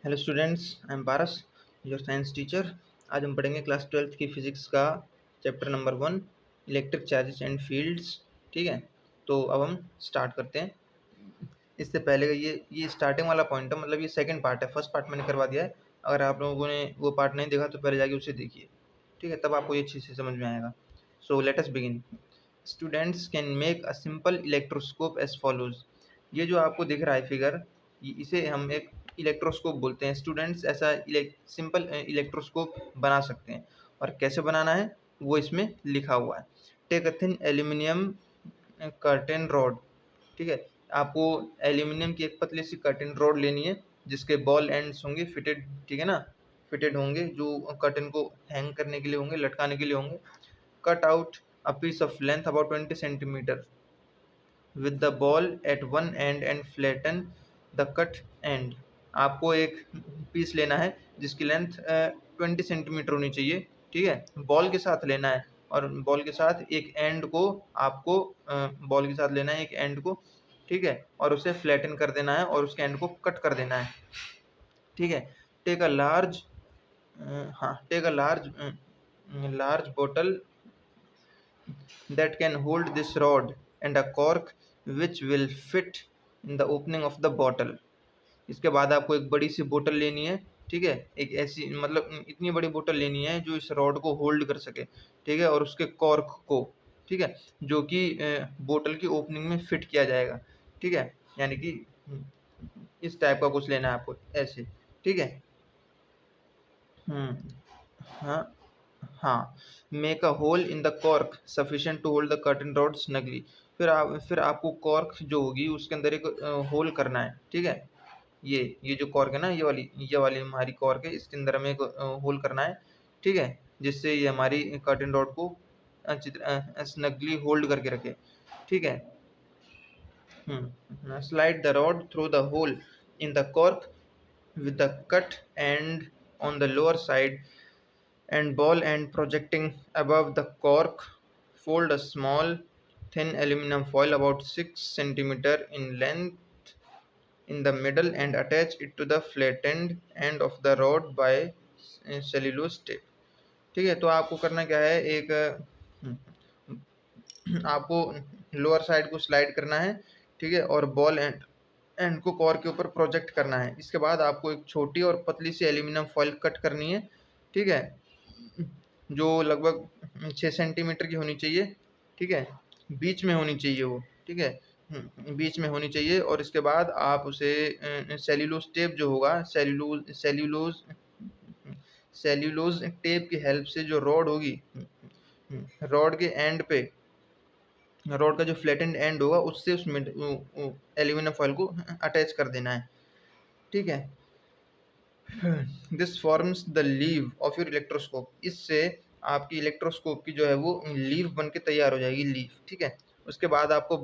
Hello students, I am Paras, your science teacher. आज हम पढ़ेंगे क्लास 12th की फिजिक्स का chapter number 1, electric charges and fields. ठीक है, तो अब हम स्टार्ट करते हैं। इससे पहले ये स्टार्टिंग वाला पॉइंट है, मतलब ये सेकंड पार्ट है। फर्स्ट पार्ट मैंने करवा दिया है। अगर आप लोगों ने वो पार्ट नहीं देखा तो पहले जाके उसे देखिए, ठीक है, तब आपको ये अच्छे से समझ में आएगा। So let us begin. Students can make a simple electroscope as follows. ये जो आपको दिख रहा है फिगर, इसे हम एक इलेक्ट्रोस्कोप बोलते हैं। स्टूडेंट्स ऐसा सिंपल इलेक्ट्रोस्कोप बना सकते हैं, और कैसे बनाना है वो इसमें लिखा हुआ है। Take a thin aluminium curtain rod. ठीक है, आपको एल्यूमिनियम की एक पतली सी कर्टेन रॉड लेनी है, जिसके बॉल एंड्स होंगे फिटेड। ठीक है ना, फिटेड होंगे, जो कर्टेन को हैंग करने के लिए होंगे, लटकाने के लिए होंगे। Cut out a piece of length about 20 centimeter with the ball at one end and flatten the cut end। आपको एक पीस लेना है जिसकी लेंथ 20 सेंटीमीटर होनी चाहिए। ठीक है, बॉल के साथ लेना है, और बॉल के साथ एक एंड को आपको बॉल के साथ लेना है एक एंड को। ठीक है, और उसे फ्लैटन कर देना है और उसके एंड को कट कर देना है। ठीक है, take a large take a large बोतल that can hold this rod and a cork which will fit in the opening of the bottle। इसके बाद आपको एक बड़ी सी बोतल लेनी है। ठीक है, एक ऐसी, मतलब इतनी बड़ी बोतल लेनी है जो इस रॉड को होल्ड कर सके। ठीक है, और उसके कॉर्क को, ठीक है, जो कि बोतल की ओपनिंग में फिट किया जाएगा। ठीक है, यानी कि इस टाइप का कुछ लेना है आपको, ऐसे। ठीक है, हाँ हाँ। Make a hole in the cork sufficient to hold the curtain rod snugly. फिर आपको कॉर्क जो होगी उसके अंदर एक होल करना है। ठीक है, ये जो कॉर्क है ना, ये वाली हमारी कॉर्क है, इसके अंदर हमें एक होल करना है। ठीक है, जिससे ये हमारी कर्टन रॉड को अच्छी तरह स्नगली होल्ड करके रखे। ठीक है, slide the rod through the hole in the cork with the cut end on the lower side and ball end projecting above the cork. Fold a small thin aluminum foil about 6 centimeter in length in the middle and attach it to the flattened end of the rod by cellulose tape। ठीक है, तो आपको करना क्या है, एक आपको lower side को स्लाइड करना है। ठीक है, और बॉल एंड को कॉर के ऊपर प्रोजेक्ट करना है। इसके बाद आपको एक छोटी और पतली सी एल्यूमिनियम फॉइल कट करनी है। ठीक है, जो लगभग 6 सेंटीमीटर की होनी चाहिए। ठीक है, बीच में होनी चाहिए वो। ठीक है, बीच में होनी चाहिए। और इसके बाद आप उसे सेल्यूलोज टेप जो होगा, सेल्यूलोज टेप की हेल्प से जो रॉड होगी, रॉड के एंड पे, रॉड का जो फ्लैटेंड एंड होगा उससे उस एल्यूमिनियम फॉइल को अटैच कर देना है। ठीक है, this forms the leave of your electroscope. इससे आपकी इलेक्ट्रोस्कोप की जो है वो लीव बन के तैयार हो जाएगी, लीव। ठीक है, उसके बाद आपको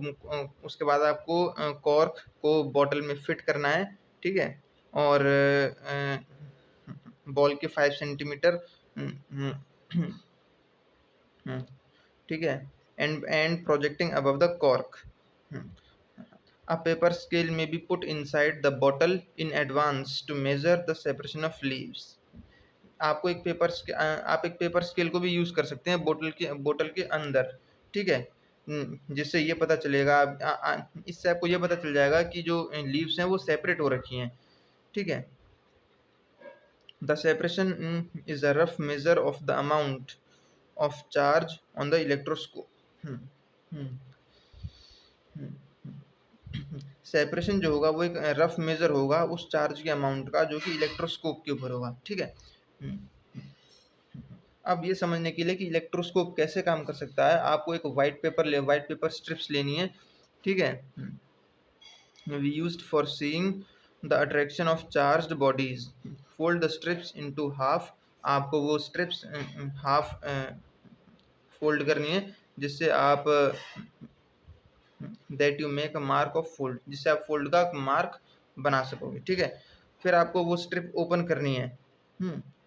कॉर्क को बॉटल में फिट करना है। ठीक है, और बॉल के 5 सेंटीमीटर, ठीक है, and projecting above the cork. A paper scale may be put inside the bottle in advance to measure the separation of leaves। आप एक पेपर स्केल को भी यूज़ कर सकते हैं बोतल के अंदर। ठीक है, जिससे ये पता चलेगा, इससे आपको ये पता चल जाएगा कि जो लीव्स हैं वो सेपरेट हो रखी हैं। ठीक है, the separation is a rough measure of the amount of charge on the electroscope. Separation जो होगा वो एक रफ मेजर होगा उस चार्ज के अमाउंट का जो कि इलेक्ट्रोस्कोप के ऊपर होगा। ठीक है, अब ये समझने के लिए कि इलेक्ट्रोस्कोप कैसे काम कर सकता है, आपको एक वाइट पेपर स्ट्रिप्स लेनी है। ठीक है, we used for seeing the attraction of charged bodies. Fold the strips into half. आपको वो स्ट्रिप्स हाफ फोल्ड करनी है, जिससे आप that you make a mark of fold, जिससे आप फोल्ड का मार्क बना सकोगे। ठीक है, फिर आपको वो स्ट्रिप ओपन करनी है।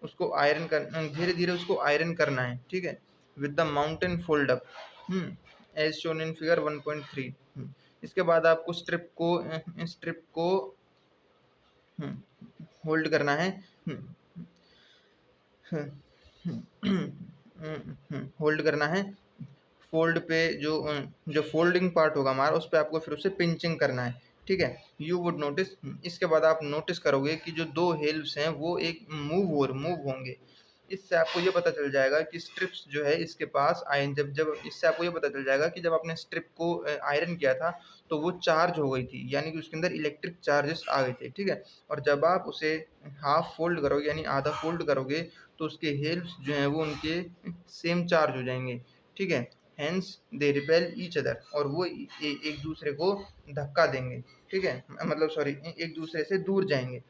उसको आयरन कर, धीरे धीरे उसको आयरन करना है। ठीक है, with the mountain fold up as shown in figure 1.3। इसके बाद आपको स्ट्रिप को होल्ड करना है, होल्ड करना है। फोल्ड पे जो फोल्डिंग पार्ट होगा हमारा, उस पे आपको फिर उसे पिंचिंग करना है, ठीक है। यू वुड नोटिस, इसके बाद आप नोटिस करोगे कि जो दो हेल्प्स हैं वो एक मूव होंगे। इससे आपको ये पता चल जाएगा कि स्ट्रिप्स जो है इसके पास आयरन, जब जब इससे आपको ये पता चल जाएगा कि जब आपने स्ट्रिप को आयरन किया था तो वो चार्ज हो गई थी, यानी कि उसके अंदर इलेक्ट्रिक चार्जेस आ गए थे, ठीक है। और जब आप उसे हाफ फोल्ड करोगे यानी आधा फोल्ड करोगे तो उसके हेल्प्स जो हैं वो उनके सेम चार्ज हो जाएंगे, ठीक है। Hence they repel each other, और वो एक दूसरे को धक्का देंगे, ठीक है, मतलब सॉरी, एक दूसरे से दूर जाएंगे।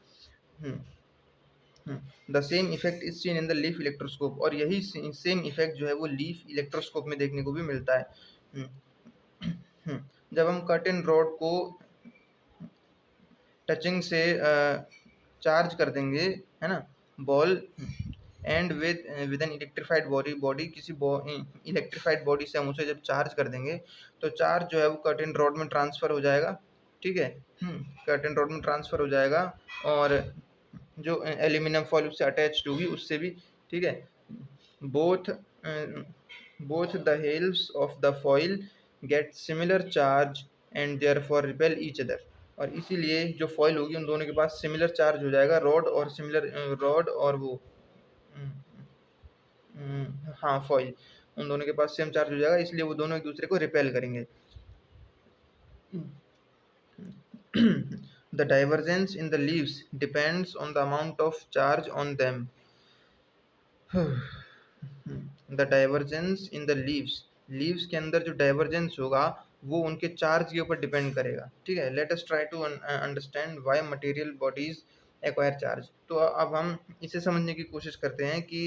The same effect is seen in the leaf electroscope, और यही सेम इफेक्ट जो है वो लीफ इलेक्ट्रोस्कोप में देखने को भी मिलता है। जब हम कर्टेन रॉड को टचिंग से चार्ज कर देंगे, है ना, ball and with an electrified body किसी इलेक्ट्रिफाइड बॉडी से हम उसे जब चार्ज कर देंगे तो चार्ज जो है वो कर्टेन रॉड में ट्रांसफ़र हो जाएगा, ठीक है। कर्टेन रॉड में ट्रांसफ़र हो जाएगा, और जो एल्यूमिनियम फॉइल उससे अटैच्ड होगी उससे भी, ठीक है। Both both the halves of the foil get similar charge and therefore repel each other, और इसीलिए जो फॉइल होगी उन दोनों के पास सिमिलर चार्ज हो जाएगा, रॉड और वो हाँ फॉइल, उन दोनों के पास सेम चार्ज हो जाएगा, इसलिए वो दोनों एक दूसरे को रिपेल करेंगे। The divergence in the leaves depends on the amount of charge on them. The divergence in the leaves के अंदर जो डाइवर्जेंस होगा वो उनके चार्ज के ऊपर डिपेंड करेगा, ठीक है। Let us try to understand why material bodies acquire charge. तो अब हम इसे समझने की कोशिश करते हैं कि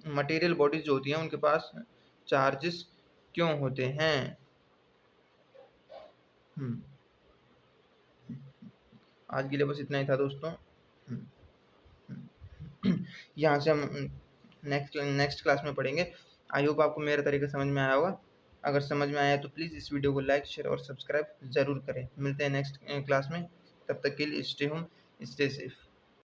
मटेरियल बॉडीज जो होती हैं उनके पास चार्जेस क्यों होते हैं। आज के लिए बस इतना ही था दोस्तों। यहाँ से हम नेक्स्ट क्लास में पढ़ेंगे। आई होप आपको मेरा तरीका समझ में आया होगा। अगर समझ में आया तो प्लीज़ इस वीडियो को लाइक, शेयर और सब्सक्राइब ज़रूर करें। मिलते हैं नेक्स्ट क्लास में, तब तक के लिए स्टे होम, स्टे सेफ।